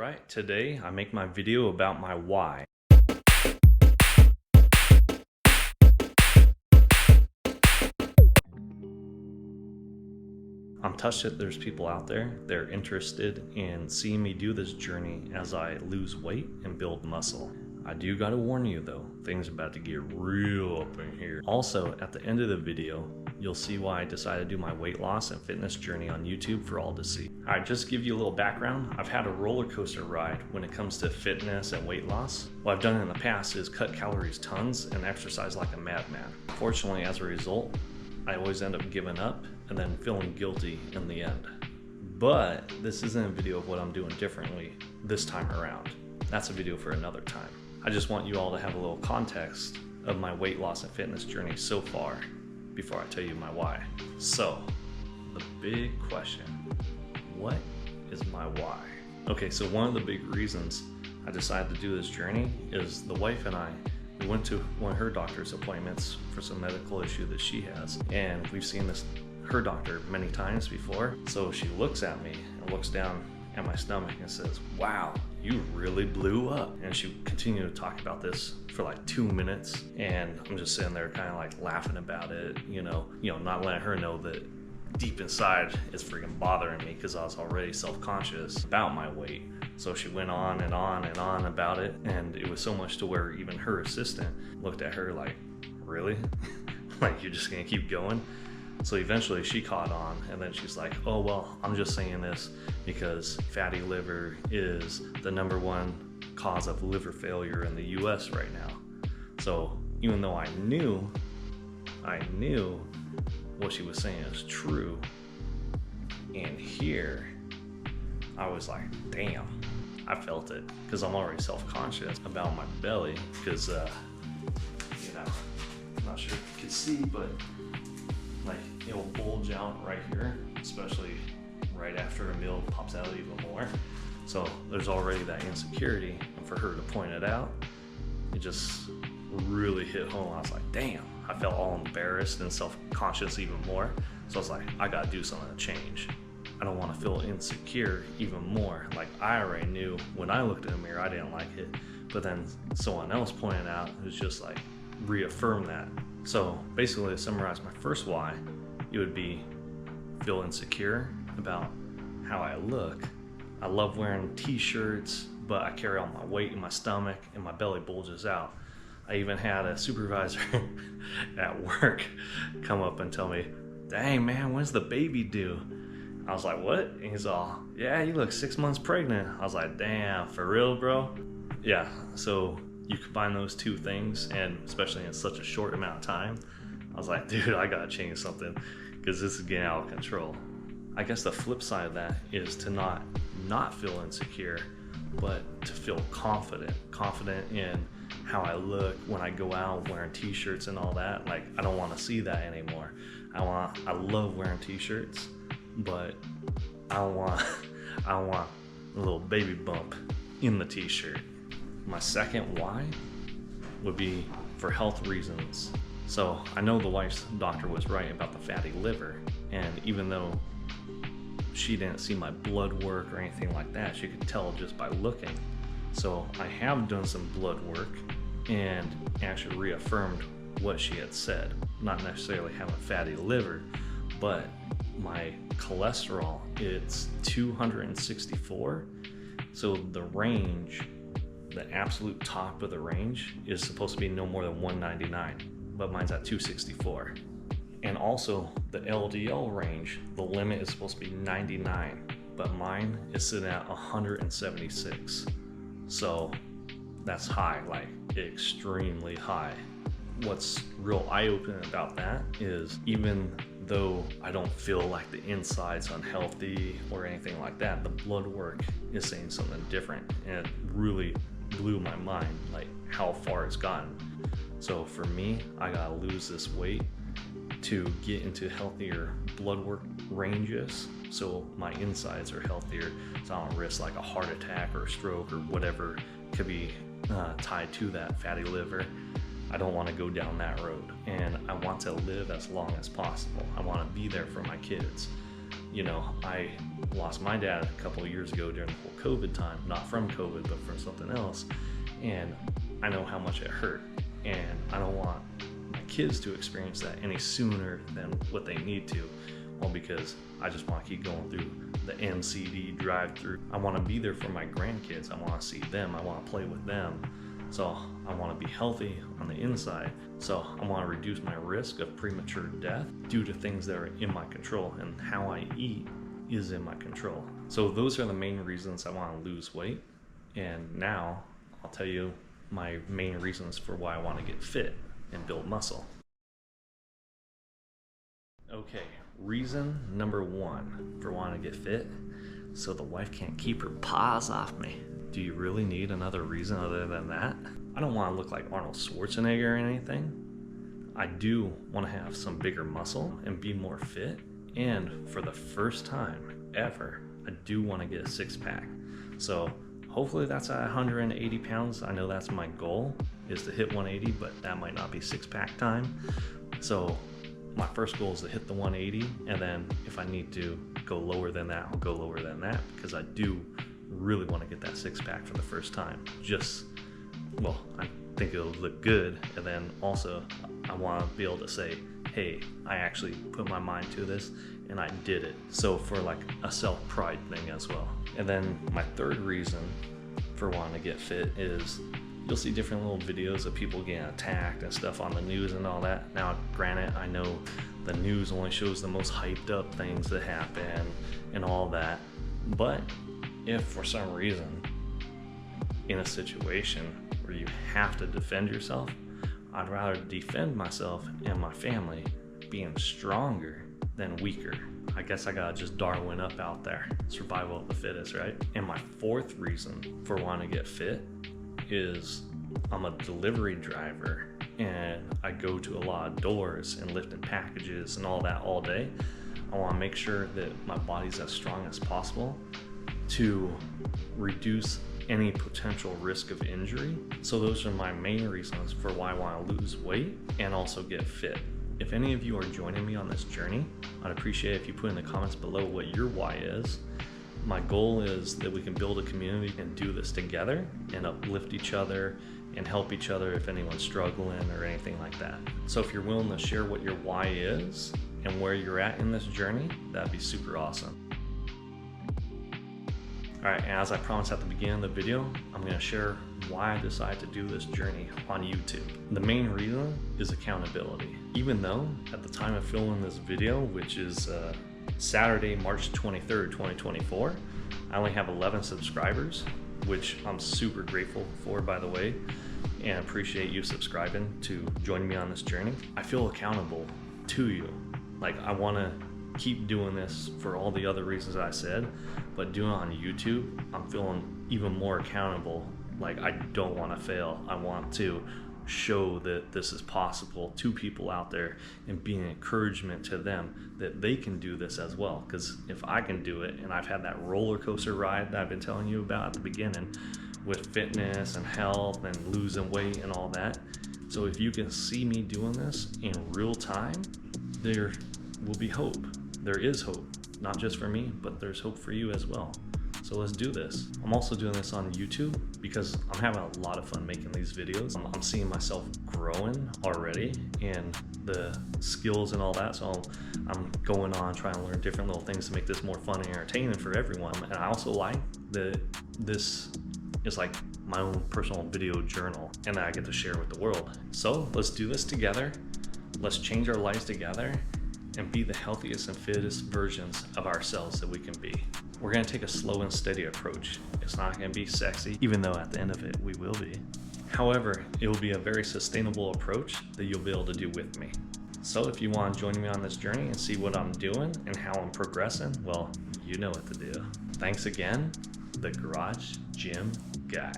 Alright, today I make my video about my why. I'm touched that there's people out there that are interested in seeing me do this journey as I lose weight and build muscle. I do gotta warn you though, things are about to get real up in here. Also, at the end of the video, you'll see why I decided to do my weight loss and fitness journey on YouTube for all to see. Alright, just to give you a little background, I've had a roller coaster ride when it comes to fitness and weight loss. What I've done in the past is cut calories tons and exercise like a madman. Fortunately, as a result, I always end up giving up and then feeling guilty in the end. But this isn't a video of what I'm doing differently this time around. That's a video for another time. I just want you all to have a little context of my weight loss and fitness journey so far before I tell you my why. So, the big question, what is my why? Okay, so one of the big reasons I decided to do this journey is the wife and I, we went to one of her doctor's appointments for some medical issue that she has, and we've seen her doctor many times before. So she looks at me and looks down at my stomach and says, "Wow, you really blew up." And she continued to talk about this for like 2 minutes, and I'm just sitting there kind of like laughing about it, you know, not letting her know that deep inside it's freaking bothering me because I was already self-conscious about my weight. So she went on and on and on about it, and it was so much to where even her assistant looked at her like, "Really? Like, you're just gonna keep going?" So eventually she caught on, and then she's like, "Oh, well, I'm just saying this because fatty liver is the #1 cause of liver failure in the US right now." So even though I knew what she was saying is true, and here I was like, damn, I felt it, because I'm already self-conscious about my belly, because I'm not sure if you can see, but like it'll bulge out right here, especially right after a meal, pops out even more. So there's already that insecurity, and for her to point it out, it just really hit home. I was like, damn, I felt all embarrassed and self-conscious even more. So I was like, I gotta do something to change. I don't want to feel insecure even more. Like, I already knew when I looked in the mirror I didn't like it, but then someone else pointed out, it was just like reaffirm that. So basically, to summarize my first why, it would be feel insecure about how I look. I love wearing t-shirts, but I carry all my weight in my stomach and my belly bulges out. I even had a supervisor at work come up and tell me, "Dang man, when's the baby due?" I was like, "What?" And he's all, "Yeah, you look 6 months pregnant." I was like, "Damn, for real, bro?" Yeah, so you combine those two things, and especially in such a short amount of time, I was like, dude, I gotta change something because this is getting out of control. I guess the flip side of that is to not feel insecure, but to feel confident in how I look when I go out wearing t-shirts and all that. Like, I don't want to see that anymore. I love wearing t-shirts, but I want a little baby bump in the t-shirt. My second why would be for health reasons. So I know the wife's doctor was right about the fatty liver, and even though she didn't see my blood work or anything like that, she could tell just by looking. So I have done some blood work and actually reaffirmed what she had said. Not necessarily having fatty liver, but my cholesterol, it's 264. So the range, the absolute top of the range, is supposed to be no more than 199, but mine's at 264. And also the LDL range, the limit is supposed to be 99, but mine is sitting at 176. So that's high, like extremely high. What's real eye-opening about that is, even though I don't feel like the inside's unhealthy or anything like that, the blood work is saying something different, and it really blew my mind, like how far it's gotten. So for me, I gotta lose this weight to get into healthier blood work ranges, so my insides are healthier, so I don't risk like a heart attack or a stroke or whatever could be tied to that fatty liver. I don't want to go down that road, and I want to live as long as possible. I want to be there for my kids. You know, I lost my dad a couple of years ago during the whole COVID time, not from COVID, but from something else. And I know how much it hurt. And I don't want my kids to experience that any sooner than what they need to. Well, because I just want to keep going through the NCD drive-through. I want to be there for my grandkids. I want to see them. I want to play with them. So I want to be healthy on the inside. So I want to reduce my risk of premature death due to things that are in my control, and how I eat is in my control. So those are the main reasons I want to lose weight. And now I'll tell you my main reasons for why I want to get fit and build muscle. Okay, reason number one for wanting to get fit: so the wife can't keep her paws off me. Do you really need another reason other than that? I don't want to look like Arnold Schwarzenegger or anything. I do want to have some bigger muscle and be more fit. And for the first time ever, I do want to get a six-pack. So hopefully that's at 180 pounds. I know that's my goal, is to hit 180, but that might not be six-pack time. So my first goal is to hit the 180, and then if I need to go lower than that, I'll go lower than that, because I do really want to get that six-pack for the first time. Well, I think it'll look good, and then also I want to be able to say, hey, I actually put my mind to this and I did it. So for like a self-pride thing as well. And then my third reason for wanting to get fit is you'll see different little videos of people getting attacked and stuff on the news and all that. Now, granted, I know the news only shows the most hyped up things that happen and all that, but if for some reason in a situation where you have to defend yourself, I'd rather defend myself and my family being stronger than weaker. I guess I gotta just Darwin up out there. Survival of the fittest, right? And my fourth reason for wanting to get fit is I'm a delivery driver, and I go to a lot of doors and lifting packages and all that all day. I want to make sure that my body's as strong as possible to reduce any potential risk of injury. So those are my main reasons for why I want to lose weight and also get fit. If any of you are joining me on this journey, I'd appreciate if you put in the comments below what your why is. My goal is that we can build a community and do this together and uplift each other and help each other if anyone's struggling or anything like that. So if you're willing to share what your why is and where you're at in this journey, that'd be super awesome. All right, and as I promised at the beginning of the video, I'm gonna share why I decided to do this journey on YouTube. The main reason is accountability. Even though at the time of filming this video, which is Saturday, March 23rd, 2024, I only have 11 subscribers, which I'm super grateful for, by the way, and appreciate you subscribing to join me on this journey. I feel accountable to you. Like, I want to keep doing this for all the other reasons I said, but doing it on YouTube, I'm feeling even more accountable. Like, I don't want to fail. I want to show that this is possible to people out there and be an encouragement to them that they can do this as well. Because if I can do it, and I've had that roller coaster ride that I've been telling you about at the beginning with fitness and health and losing weight and all that, so if you can see me doing this in real time, there will be hope. There is hope, not just for me, but there's hope for you as well. So let's do this. I'm also doing this on YouTube because I'm having a lot of fun making these videos. I'm seeing myself growing already and the skills and all that. So I'm going on trying to learn different little things to make this more fun and entertaining for everyone. And I also like that this is like my own personal video journal and that I get to share with the world. So let's do this together. Let's change our lives together and be the healthiest and fittest versions of ourselves that we can be. We're gonna take a slow and steady approach. It's not gonna be sexy, even though at the end of it, we will be. However, it will be a very sustainable approach that you'll be able to do with me. So if you wanna join me on this journey and see what I'm doing and how I'm progressing, well, you know what to do. Thanks again, the Garage Gym Guy.